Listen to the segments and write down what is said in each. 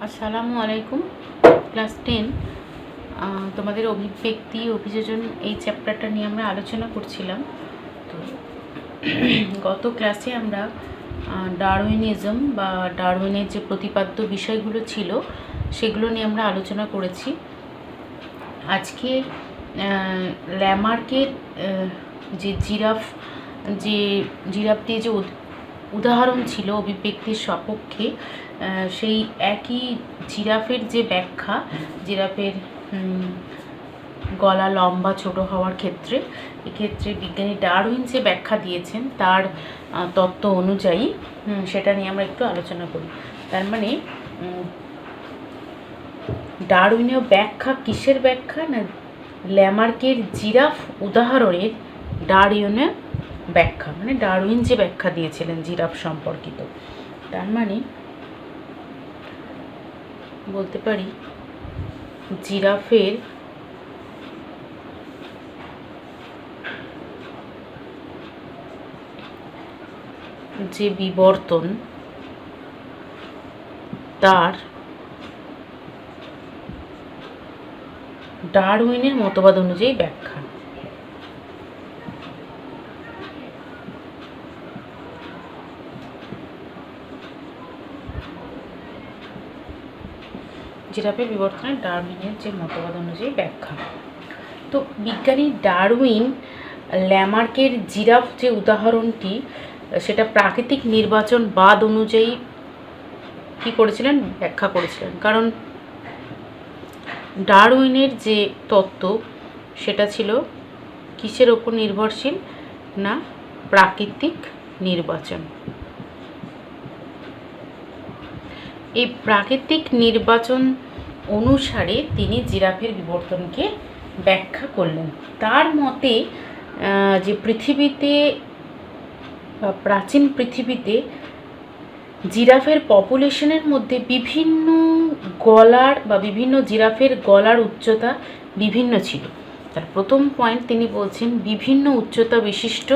আসসালামু আলাইকুম। ক্লাস 10 তোমাদের অভিব্যক্তি অভিযোজন এই চ্যাপ্টারটা নিয়ে আমরা আলোচনা করছিলাম। তো গত ক্লাসে আমরা ডারউইনিজম বা ডারউইনের যে প্রতিপাদ্য বিষয়গুলো ছিল সেগুলো নিয়ে আমরা আলোচনা করেছি। আজকে ল্যামার্কের যে জিরাফটি যে উদাহরণ ছিল অভিব্যক্তির সপক্ষে, সেই একই জিরাফের যে ব্যাখ্যা, জিরাফের গলা লম্বা ছোট হওয়ার ক্ষেত্রে, এক্ষেত্রে বিজ্ঞানী ডারউইন যে ব্যাখ্যা দিয়েছেন তার তত্ত্ব অনুযায়ী সেটা নিয়ে আমরা একটু আলোচনা করি। তার মানে ডারউইনের ব্যাখ্যা কিসের ব্যাখ্যা না, ল্যামার্কের জিরাফ উদাহরণের ডারউইনের ব্যাখ্যা, মানে ডারউইন যে ব্যাখ্যা দিয়েছিলেন জিরাফ সম্পর্কিত। তার মানে বলতে পারি জিরাফের যে বিবর্তন তার ডারউইনের মতবাদ অনুযায়ী ব্যাখ্যা। জিরাফের বিবর্তনের ডারউইনের যে মতবাদ অনুযায়ী ব্যাখ্যা। তো বিজ্ঞানী ডারউইন ল্যামার্কের জিরাফ যে উদাহরণটি সেটা প্রাকৃতিক নির্বাচনবাদ অনুযায়ী কী করেছিলেন, ব্যাখ্যা করেছিলেন। কারণ ডারউইনের যে তত্ত্ব সেটা ছিল কিসের ওপর নির্ভরশীল না, প্রাকৃতিক নির্বাচন। এই প্রাকৃতিক নির্বাচন অনুসারে তিনি জিরাফের বিবর্তনকে ব্যাখ্যা করলেন। তার মতে যে পৃথিবীতে বা প্রাচীন পৃথিবীতে জিরাফের পপুলেশনের মধ্যে বিভিন্ন গলার বা বিভিন্ন জিরাফের গলার উচ্চতা বিভিন্ন ছিল। তার প্রথম পয়েন্ট তিনি বলছেন বিভিন্ন উচ্চতা বিশিষ্ট,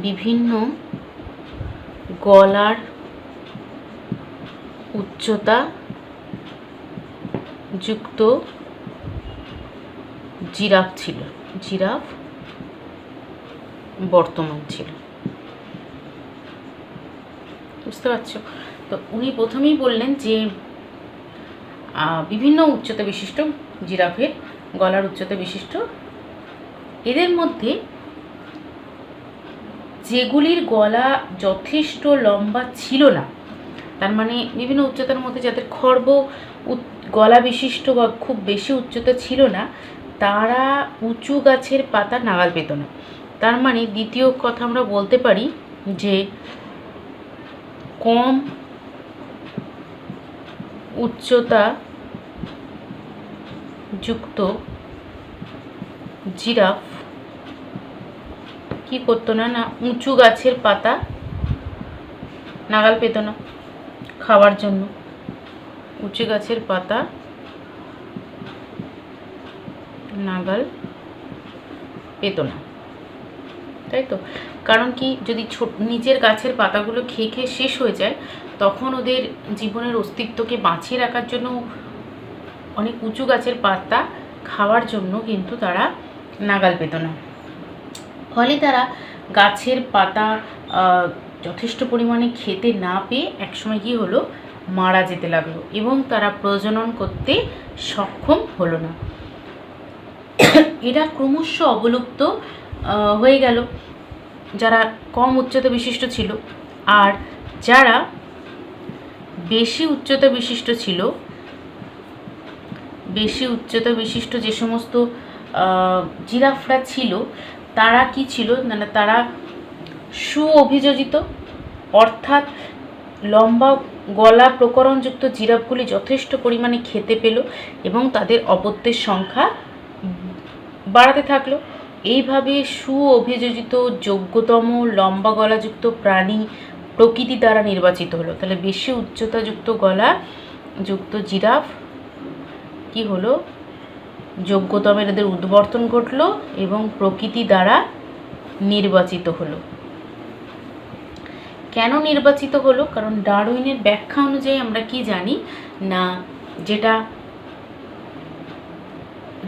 বিভিন্ন গলার উচ্চতা যুক্ত জিরাফ ছিল, জিরাফ বর্তমান ছিল। বুঝতে পারছো? তো উনি প্রথমেই বললেন যে বিভিন্ন উচ্চতা বিশিষ্ট জিরাফের গলার উচ্চতা বিশিষ্ট, এদের মধ্যে যেগুলির গলা যথেষ্ট লম্বা ছিল না, তার মানে বিভিন্ন উচ্চতার মধ্যে যাদের খর্ব গলা বিশিষ্ট বা খুব বেশি উচ্চতা ছিল না, তারা উঁচু গাছের পাতা নাগাল পেত না। তার মানে দ্বিতীয় কথা আমরা বলতে পারি যে কম উচ্চতা যুক্ত জিরাফ কি করতো না, না উঁচু গাছের পাতা নাগাল পেত না খাওয়ার জন্য, উঁচু গাছের পাতা নাগাল পেত না, তাই তো? কারণ কি, যদি নিজের গাছের পাতাগুলো খেয়ে খেয়ে শেষ হয়ে যায় তখন ওদের জীবনের অস্তিত্বকে বাঁচিয়ে রাখার জন্য অনেক উঁচু গাছের পাতা খাওয়ার জন্য কিন্তু তারা নাগাল পেত না। ফলে তারা গাছের পাতা যথেষ্ট পরিমাণে খেতে না পেয়ে একসময় কী হলো, মারা যেতে লাগলো এবং তারা প্রজনন করতে সক্ষম হলো না। এরা ক্রমশ অবলুপ্ত হয়ে গেল, যারা কম উচ্চতা বিশিষ্ট ছিল। আর যারা বেশি উচ্চতা বিশিষ্ট ছিল, বেশি উচ্চতা বিশিষ্ট যে সমস্ত জিরাফরা ছিল তারা কি ছিল না, তারা সুঅভিযোজিত, অর্থাৎ লম্বা গলা প্রকরণযুক্ত জিরাফগুলি যথেষ্ট পরিমাণে খেতে পেল এবং তাদের অপত্যের সংখ্যা বাড়াতে থাকলো। এইভাবে সুঅভিযোজিত যোগ্যতম লম্বা গলাযুক্ত প্রাণী প্রকৃতি দ্বারা নির্বাচিত হলো। তাহলে বেশি উচ্চতাযুক্ত গলা যুক্ত জিরাফ কি হলো, যোগ্যতমের এদের উদ্বর্তন ঘটলো এবং প্রকৃতি দ্বারা নির্বাচিত হলো। কেন নির্বাচিত হলো? কারণ ডারউইনের ব্যাখ্যা অনুযায়ী আমরা কি জানি না,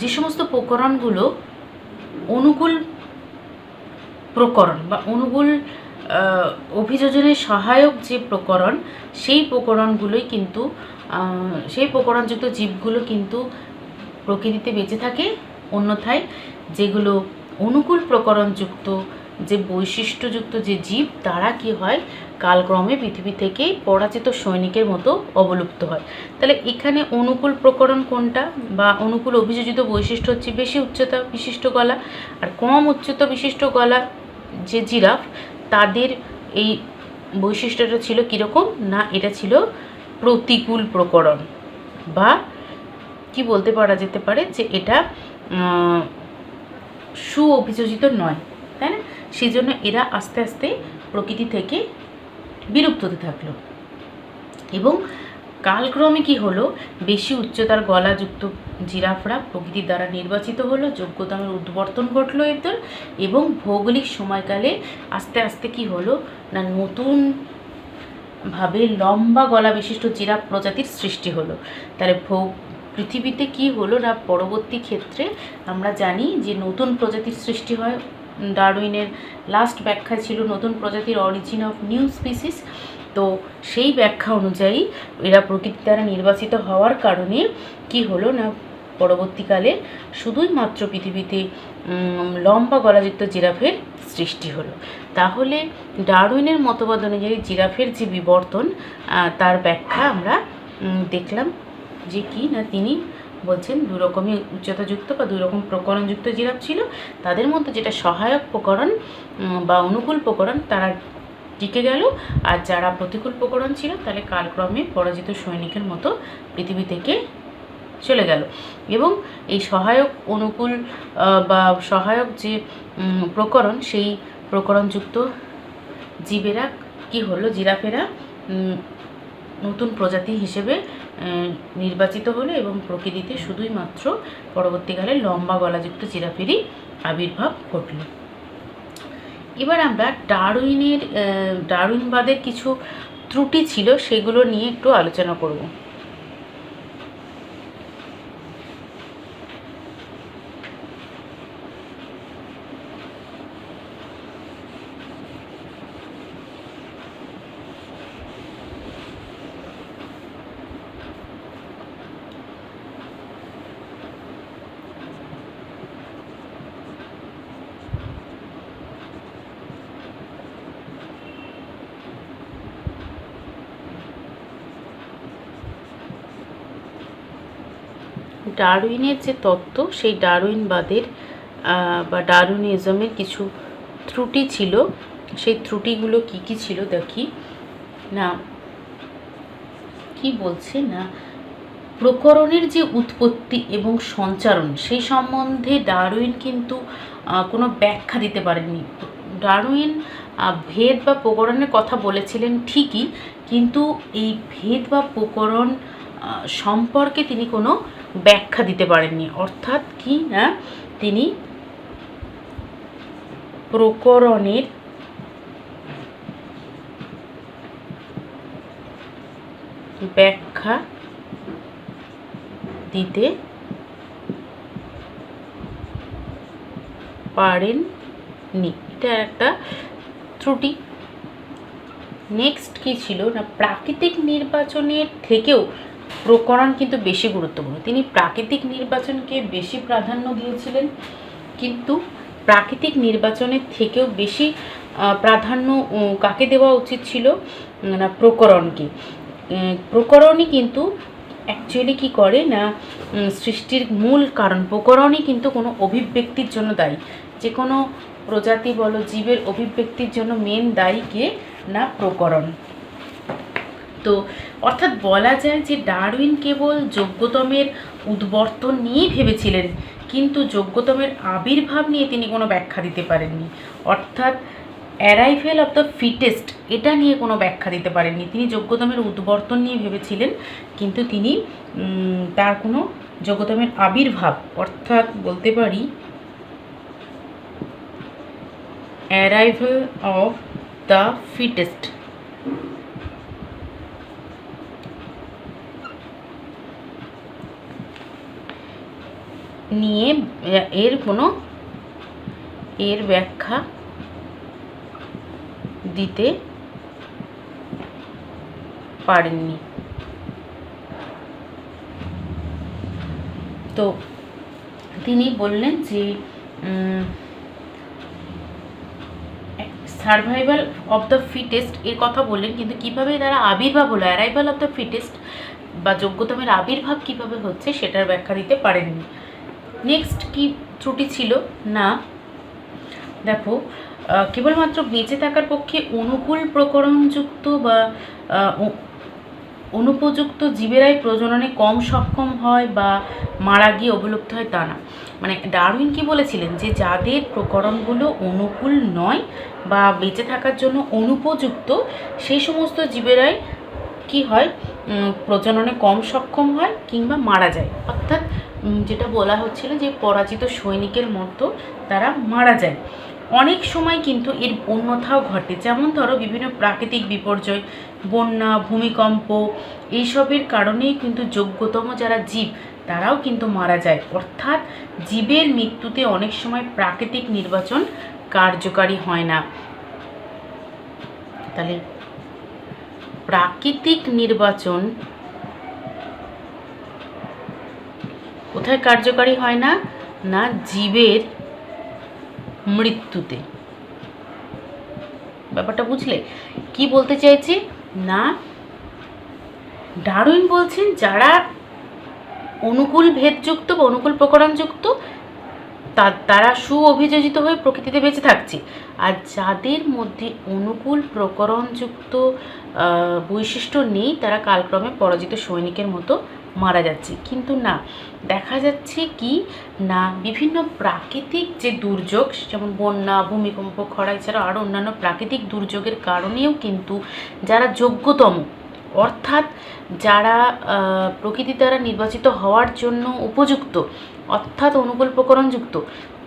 যে সমস্ত প্রকরণগুলো অনুকূল প্রকরণ বা অনুকূল অভিযোজনের সহায়ক যে প্রকরণ, সেই প্রকরণগুলোই কিন্তু সেই প্রকরণযুক্ত জীবগুলো কিন্তু প্রকৃতিতে বেঁচে থাকে। অন্যথায় যেগুলো অনুকূল প্রকরণযুক্ত যে বৈশিষ্ট্যযুক্ত যে জীব, তারা কি হয়, কালক্রমে পৃথিবী থেকে পরাজিত সৈনিকের মতো অবলুপ্ত হয়। তাহলে এখানে অনুকূল প্রকরণ কোনটা বা অনুকূল অভিযোজিত বৈশিষ্ট্য হচ্ছে বেশি উচ্চতা বিশিষ্ট গলা, আর কম উচ্চতা বিশিষ্ট গলা যে জিরাফ, তাদের এই বৈশিষ্ট্যটা ছিল কীরকম না, এটা ছিল প্রতিকূল প্রকরণ, বা কি বলতে পারা যেতে পারে যে এটা সুঅভিযোজিত নয়, তাই না? সেই জন্য এরা আস্তে আস্তে প্রকৃতি থেকে বিলুপ্ত হতে থাকলো। এবং কালক্রমে কি হলো, বেশি উচ্চতার গলাযুক্ত জিরাফরা প্রকৃতির দ্বারা নির্বাচিত হলো, যোগ্যতার উদ্বর্তন ঘটলো এদের, এবং ভৌগোলিক সময়কালে আস্তে আস্তে কি হলো না, নতুনভাবে লম্বা গলা বিশিষ্ট জিরাফ প্রজাতির সৃষ্টি হলো। তাহলে পৃথিবীতে কি হলো না, পরবর্তী ক্ষেত্রে আমরা জানি যে নতুন প্রজাতির সৃষ্টি হয়। ডারউইনের লাস্ট ব্যাখ্যা ছিল নতুন প্রজাতির অরিজিন অফ নিউ স্পিসিস। তো সেই ব্যাখ্যা অনুযায়ী এরা প্রকৃতির দ্বারা নির্বাচিত হওয়ার কারণে কি হলো না, পরবর্তীকালে শুধুই মাত্র পৃথিবীতে লম্বা গলাযুক্ত জিরাফের সৃষ্টি হলো। তাহলে ডারউইনের মতবাদ অনুযায়ী জিরাফের যে বিবর্তন, তার ব্যাখ্যা আমরা দেখলাম যে কি না, তিনি বলছেন দুই রকমই উচ্চতাযুক্ত বা দুই রকম প্রকরণযুক্ত জিরাফ ছিল, তাদের মধ্যে যেটা সহায়ক প্রকরণ বা অনুকূল প্রকরণ তারা টিকে গেল, আর যারা প্রতিকূল প্রকরণ ছিল তাহলে কালক্রমে পরাজিত সৈনিকের মতো পৃথিবী থেকে চলে গেল। এবং এই সহায়ক অনুকূল বা সহায়ক যে প্রকরণ, সেই প্রকরণযুক্ত জীবেরা কি হলো, জিরাফেরা নতুন প্রজাতি হিসেবে নির্বাচিত হলো এবং প্রকৃতিতে শুধুই মাত্র পরবর্তীকালে লম্বা গলাযুক্ত জিরাফেরই আবির্ভাব ঘটল। এবার আমরা ডারউইনবাদের কিছু ত্রুটি ছিল সেগুলো নিয়ে একটু আলোচনা করব। ডারউইনের যে তত্ত্ব, সেই ডারউইনবাদের বা ডারউইনিজমের কিছু ত্রুটি ছিল। সেই ত্রুটিগুলো কি কি ছিল দেখি না, কি বলছে না, প্রকরণের যে উৎপত্তি এবং সঞ্চারণ, সেই সম্বন্ধে ডারউইন কিন্তু কোনো ব্যাখ্যা দিতে পারেননি। ডারউইন ভেদ বা প্রকরণের কথা বলেছিলেন ঠিকই, কিন্তু এই ভেদ বা প্রকরণ সম্পর্কে তিনি কোনো ব্যাখ্যা দিতে পারেননি। অর্থাৎ কি না, তিনি প্রকরণের ব্যাখ্যা দিতে পারেননি, এটা একটা ত্রুটি। নেক্সট কি ছিল না, প্রাকৃতিক নির্বাচনের থেকেও প্রকরণ কিন্তু বেশি গুরুত্বপূর্ণ। তিনি প্রাকৃতিক নির্বাচনকে বেশি প্রাধান্য দিয়েছিলেন, কিন্তু প্রাকৃতিক নির্বাচনের থেকেও বেশি প্রাধান্য কাকে দেওয়া উচিত ছিল না, প্রকরণকে। প্রকরণই কিন্তু অ্যাকচুয়ালি কি করে না, সৃষ্টির মূল কারণ প্রকরণই কিন্তু কোনো অভিব্যক্তির জন্য দায়ী। যে কোনো প্রজাতি বলো, জীবের অভিব্যক্তির জন্য মেন দায়ী কে না, প্রকরণ। তো অর্থাৎ বলা যায় যে ডারউইন কেবল যোগ্যতমের উদ্বর্তন নিয়েই ভেবেছিলেন, কিন্তু যোগ্যতমের আবির্ভাব নিয়ে তিনি কোনো ব্যাখ্যা দিতে পারেননি। অর্থাৎ অ্যারাইভেল অফ দ্য ফিটেস্ট, এটা নিয়ে কোনো ব্যাখ্যা দিতে পারেননি। তিনি যোগ্যতমের উদ্বর্তন নিয়ে ভেবেছিলেন, কিন্তু তিনি তার কোনো যোগ্যতমের আবির্ভাব, অর্থাৎ বলতে পারি অ্যারাইভেল অফ দ্য ফিটেস্ট, নিয়ে এর ব্যাখ্যা দিতে পারেননি। তো তিনি বললেন যে সার্ভাইভাল অফ দ্য ফিটেস্ট এর কথা বললেন, কিন্তু কীভাবে তারা আবির্ভাব হলো, অ্যারাইভাল অফ দ্য ফিটেস্ট বা যোগ্যতমের আবির্ভাব কীভাবে হচ্ছে সেটার ব্যাখ্যা দিতে পারেননি। নেক্সট কি ত্রুটি ছিল না, দেখো কেবলমাত্র বেঁচে থাকার পক্ষে অনুকূল প্রকরণযুক্ত বা অনুপযুক্ত জীবেরাই প্রজননে কম সক্ষম হয় বা মারা গিয়ে অবলুপ্ত হয় তা না। মানে ডারউইন কি বলেছিলেন যে যাদের প্রকরণগুলো অনুকূল নয় বা বেঁচে থাকার জন্য অনুপযুক্ত সেই সমস্ত জীবেরাই কি হয়, প্রজননে কম সক্ষম হয় কিংবা মারা যায়। অর্থাৎ যেটা বলা হচ্ছিল যে পরাজিত সৈনিকের মতো তারা মারা যায়। অনেক সময় কিন্তু এর অন্যথাও ঘটে, যেমন ধরো বিভিন্ন প্রাকৃতিক বিপর্যয়, বন্যা, ভূমিকম্প, এইসবের কারণেই কিন্তু যোগ্যতম যারা জীব তারাও কিন্তু মারা যায়। অর্থাৎ জীবের মৃত্যুতে অনেক সময় প্রাকৃতিক নির্বাচন কার্যকারী হয় না। তাহলে প্রাকৃতিক নির্বাচন কোথায় কার্যকারী হয় না, না জীবের মৃত্যুতে। ব্যাপারটা বুঝলে কি বলতে চাইছি না, ডারউইন বলছেন যারা অনুকূল ভেদযুক্ত বা অনুকূল প্রকরণযুক্ত তারা সুঅভিযোজিত হয়ে প্রকৃতিতে বেঁচে থাকছে, আর যাদের মধ্যে অনুকূল প্রকরণযুক্ত বৈশিষ্ট্য নেই তারা কালক্রমে পরাজিত সৈনিকের মতো মারা যাচ্ছে। কিন্তু না, দেখা যাচ্ছে কি না, বিভিন্ন প্রাকৃতিক যে দুর্যোগ, যেমন বন্যা, ভূমিকম্প, খরা এছাড়া আরও অন্যান্য প্রাকৃতিক দুর্যোগের কারণেও কিন্তু যারা যোগ্যতম, অর্থাৎ যারা প্রকৃতি দ্বারা নির্বাচিত হওয়ার জন্য উপযুক্ত, অর্থাৎ অনুকূল প্রকরণযুক্ত,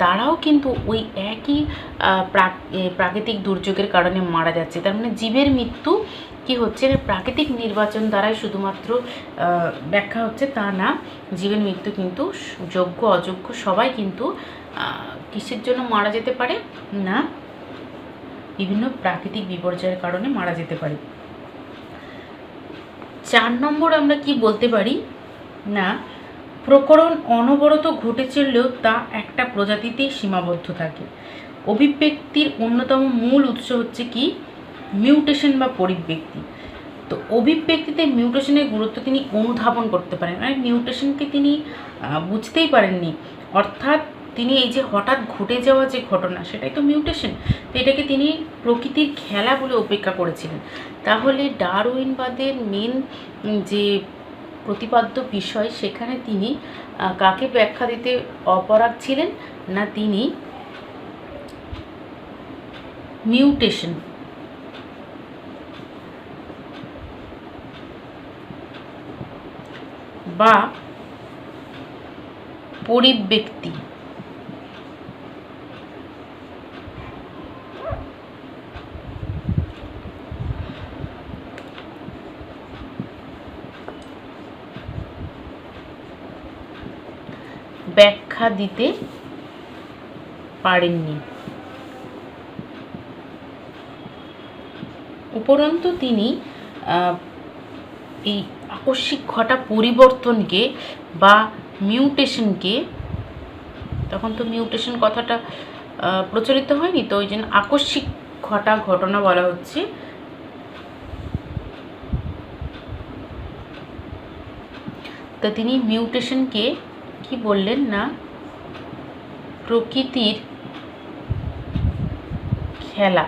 তারাও কিন্তু ওই একই প্রাকৃতিক দুর্যোগের কারণে মারা যাচ্ছে। তার মানে জীবের মৃত্যু কি হচ্ছে, প্রাকৃতিক নির্বাচন দ্বারাই শুধুমাত্র ব্যাখ্যা হচ্ছে তা না, জীবের মৃত্যু কিন্তু যোগ্য অযোগ্য সবাই কিন্তু কিসের জন্য মারা যেতে পারে না, বিভিন্ন প্রাকৃতিক বিপর্যয়ের কারণে মারা যেতে পারে। 4 নম্বর আমরা কি বলতে পারি না, প্রকরণ অনবরত ঘটে চললেও তা একটা প্রজাতিতেই সীমাবদ্ধ থাকে। অভিব্যক্তির অন্যতম মূল উৎস হচ্ছে কি, মিউটেশন বা পরিব্যক্তি। তো অভিব্যক্তিতে মিউটেশনের গুরুত্ব তিনি অনুধাবন করতে পারেন, মানে মিউটেশনকে তিনি বুঝতেই পারেননি। অর্থাৎ তিনি এই যে হঠাৎ ঘটে যাওয়া যে ঘটনা সেটাই তো মিউটেশন, তো এটাকে তিনি প্রকৃতির খেলা বলে উপেক্ষা করেছিলেন। তাহলে ডারউইনবাদের মেন যে প্রতিপাদ্য বিষয় সেখানে তিনি কাকে ব্যাখ্যা দিতে অপারগ ছিলেন না, তিনি মিউটেশন বা পরিব্যক্তি ব্যাখ্যা দিতে পারেননি। উপরন্তু তিনি এই আকস্মিক ঘটা পরিবর্তনকে বা মিউটেশনকে, তখন তো মিউটেশন কথাটা প্রচলিত হয়নি, তো ওই জন্য আকস্মিক ঘটা ঘটনা বলা হচ্ছে, তো তিনি মিউটেশনকে কি বললেন না, প্রকৃতির খেলা,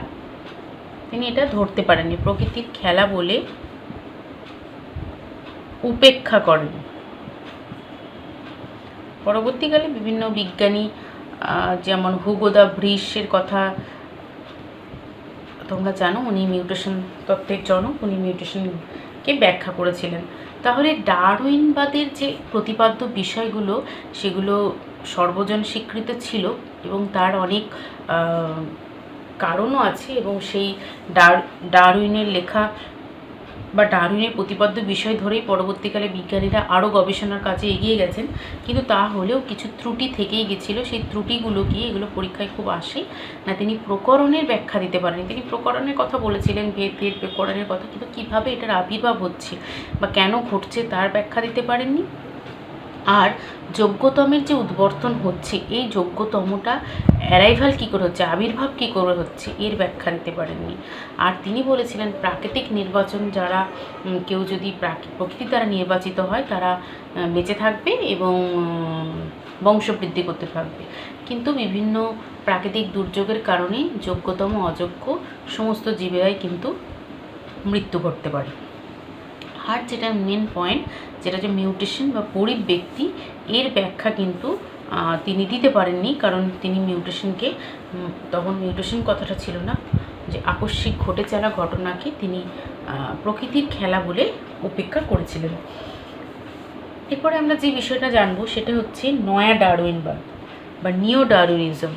তিনি এটা ধরতে পারেননি, প্রকৃতির খেলা বলে উপেক্ষা করেন। পরবর্তীকালে বিভিন্ন বিজ্ঞানী যেমন হুগো দ্য ভ্রিসের কথা তোমরা জানো, উনি মিউটেশন তত্ত্বের জনক, উনি মিউটেশনকে ব্যাখ্যা করেছিলেন। তাহলে ডারউইনবাদের যে প্রতিপাদ্য বিষয়গুলো সেগুলো সর্বজন স্বীকৃত ছিল এবং তার অনেক কারণও আছে, এবং সেই ডারউইনের লেখা বা ডারউইনের প্রতিপাদ্য বিষয় ধরেই পরবর্তীকালে বিজ্ঞানীরা আরও গবেষণার কাজে এগিয়ে গেছেন, কিন্তু তা হলেও কিছু ত্রুটি থেকেই গেছিলো। সেই ত্রুটিগুলো কি, এগুলো পরীক্ষায় খুব আসে না। তিনি প্রকরণের ব্যাখ্যা দিতে পারেন। তিনি প্রকরণের কথা বলেছিলেন, ভেদ প্রকরণের কথা, কিন্তু কীভাবে এটার আবির্ভাব হচ্ছে বা কেন ঘটছে তার ব্যাখ্যা দিতে পারেননি। আর যোগ্যতমের যে উদ্বর্তন হচ্ছে, এই যোগ্যতমটা অ্যারাইভাল কী করে হচ্ছে, আবির্ভাব কী করে হচ্ছে, এর ব্যাখ্যা দিতে পারেননি। আর তিনি বলেছিলেন প্রাকৃতিক নির্বাচন, যারা কেউ যদি প্রকৃতি দ্বারা নির্বাচিত হয় তারা বেঁচে থাকবে এবং বংশবৃদ্ধি করতে থাকবে, কিন্তু বিভিন্ন প্রাকৃতিক দুর্যোগের কারণে যোগ্যতম অযোগ্য সমস্ত জীবেরাই কিন্তু মৃত্যু ঘটতে পারে। আর যেটা মেন পয়েন্ট, যেটা যে মিউটেশন বা পরিব্যক্তি, এর ব্যাখ্যা কিন্তু তিনি দিতে পারেননি, কারণ তিনি মিউটেশনকে, তখন মিউটেশন কথাটা ছিল না, যে আকস্মিক ঘটে চলা ঘটনাকে তিনি প্রকৃতির খেলা বলে উপেক্ষা করেছিলেন। এরপরে আমরা যে বিষয়টা জানবো সেটা হচ্ছে নয়া ডারউইনবাদ বা নিও ডারউইনিজম।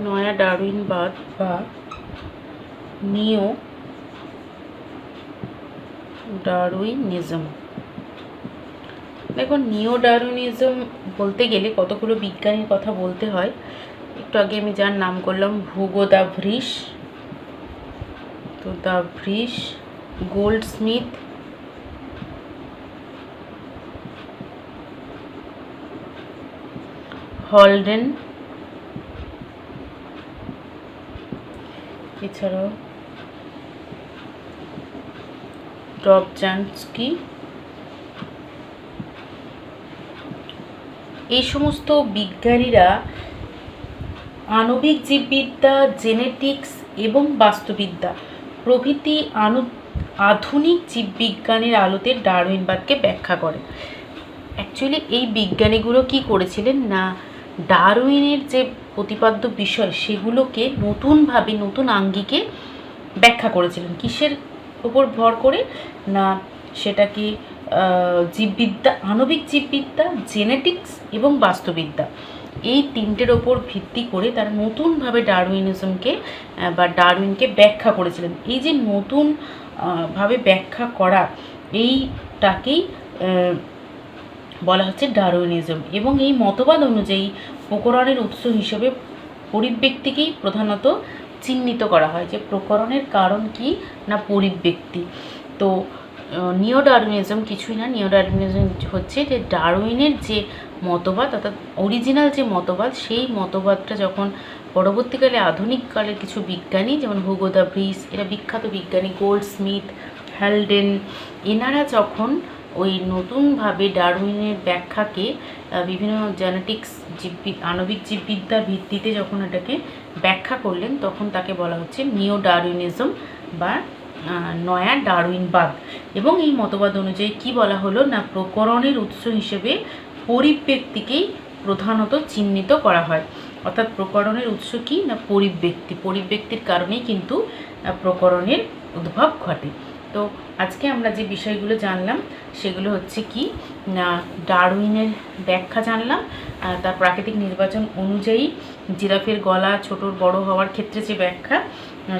নয়া ডারউইনবাদ বা নিও ডারউইনিজম। দেখুন, নিও ডারউইনিজম বলতে গেলে কতগুলো বিজ্ঞানীর কথা বলতে হয়। একটু আগে আমি যার নাম করলাম, হুগো দ্য ভ্রিস, তো দ্য ভ্রিস, গোল্ডস্মিথ, হলডেন, এছাড়াও ডবঝানস্কি, এই সমস্ত বিজ্ঞানীরা আণবিক জীববিদ্যা, জেনেটিক্স এবং বাস্তুবিদ্যা প্রভৃতি আধুনিক জীববিজ্ঞানের আলোতে ডারউইনবাদকে ব্যাখ্যা করে। অ্যাকচুয়ালি এই বিজ্ঞানীগুলো কি করেছিলেন না, ডারউইনের যে প্রতিপাদ্য বিষয় সেগুলোকে নতুনভাবে, নতুন আঙ্গিকে ব্যাখ্যা করেছিলেন। কিসের উপর ভর করে না, সেটাকে জীববিদ্যা, আণবিক জীববিদ্যা, জেনেটিক্স এবং বাস্তুবিদ্যা, এই তিনটের ওপর ভিত্তি করে তারা নতুনভাবে ডারউইনিজমকে বা ডারউইনকে ব্যাখ্যা করেছিলেন। এই যে নতুন ভাবে ব্যাখ্যা করা, এইটাকেই বলা হচ্ছে ডারউইনিজম। এবং এই মতবাদ অনুযায়ী প্রকরণের উৎস হিসেবে পরিব্যক্তিকেই প্রধানত চিহ্নিত করা হয়, যে প্রকরণের কারণ কি না পরিব্যক্তি। তো নিও ডারউইনিজম কিছুই না, নিও ডারউইনিজম হচ্ছে যে ডারউইনের যে মতবাদ, অর্থাৎ অরিজিনাল যে মতবাদ, সেই মতবাদটা যখন পরবর্তীকালে আধুনিককালের কিছু বিজ্ঞানী, যেমন হুগো দ্য ভ্রিস, এরা বিখ্যাত বিজ্ঞানী, গোল্ডস্মিথ, হ্যালডেন, এনারা যখন ওই নতুনভাবে ডারউইনের ব্যাখ্যাকে বিভিন্ন জেনেটিক্স, আণবিক জীববিদ্যার ভিত্তিতে যখন এটাকে ব্যাখ্যা করলেন, তখন তাকে বলা হচ্ছে নিও ডারউইনিজম বা নয়া ডারউইনবাদ। এবং এই মতবাদ অনুযায়ী কি বলা হলো না, প্রকরণের উৎস হিসেবে পরিব্যক্তিকেই প্রধানত চিহ্নিত করা হয়। অর্থাৎ প্রকরণের উৎস কি না পরিব্যক্তি, পরিব্যক্তির কারণেই কিন্তু প্রকরণের উদ্ভব ঘটে। তো আজকে আমরা যে বিষয়গুলো জানলাম সেগুলো হচ্ছে কি না, ডারউইনের ব্যাখ্যা জানলাম, তার প্রাকৃতিক নির্বাচন অনুযায়ী জিরাফের গলা ছোটোর বড় হওয়ার ক্ষেত্রে যে ব্যাখ্যা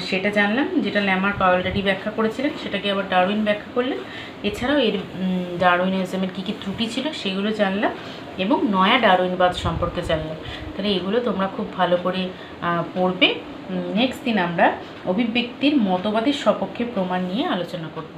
সেটা জানলাম, যেটা ল্যামার্ক অলরেডি ব্যাখ্যা করেছিলেন, সেটাকে আবার ডারউইন ব্যাখ্যা করলেন। এছাড়াও এর ডারউইনিজমের কী কী ত্রুটি ছিল সেগুলো জানলাম, এবং নয়া ডারউইনবাদ সম্পর্কে জানলাম। তাহলে এগুলো তোমরা খুব ভালো করে পড়বে। নেক্সট দিন আমরা অভিব্যক্তির মতবাদের সপক্ষে প্রমাণ নিয়ে আলোচনা করব।